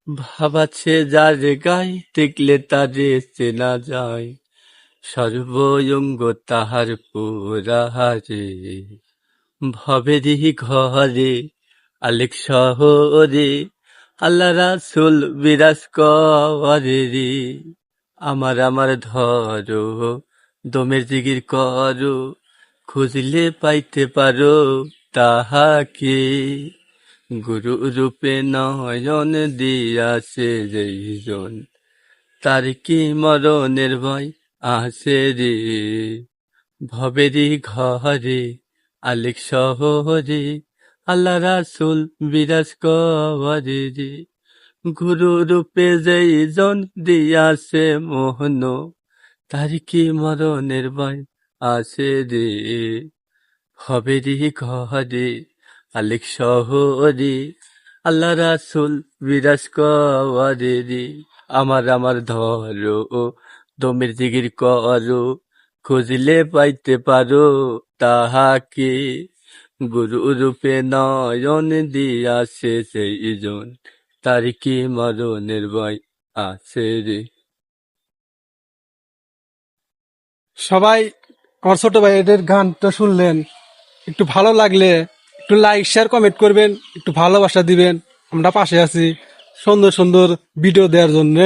ভাবাচ্ছে যারে গায় দেখলে তারে চেনা যায়, সর্বঙ্গ তাহার পুরাহারে। ভবেরি ঘরে আলেক শহরে আল্লাহ রাসূল বিরাজ করে রে। আমার ধরো দমের জিগির করো, খুঁজলে পাইতে পারো তাহাকে। গুরু রূপে নয়ন দিয়াছে যেইজন, তার কি মরণের ভয় আছে রে। ভবেরি ঘরে আলেক শহরে আল্লাহ রাসূল বিরাজ করে রে। গুরু রূপে যেইজন দিয়াছে মোহন, তার কি মরণের ভয় আছে রে। ভবেরি ঘরে আলেক শহরে আল্লাহ রাসূল বিরাজ করে রে। আমার ধরো দমের জিগির করো, খুঁজলে পাইতে পারো তাহাকে। গুরু রূপে নয়ন দিয়াছে সেইজন, তার কি মরণের ভয় আছে রে। সবাই আমার ছোট ভাইদের গানটা শুনলেন, একটু ভালো লাগলে একটু লাইক শেয়ার কমেন্ট করবেন, একটু ভালোবাসা দিবেন। আমরা পাশে আছি সুন্দর সুন্দর ভিডিও দেওয়ার জন্য।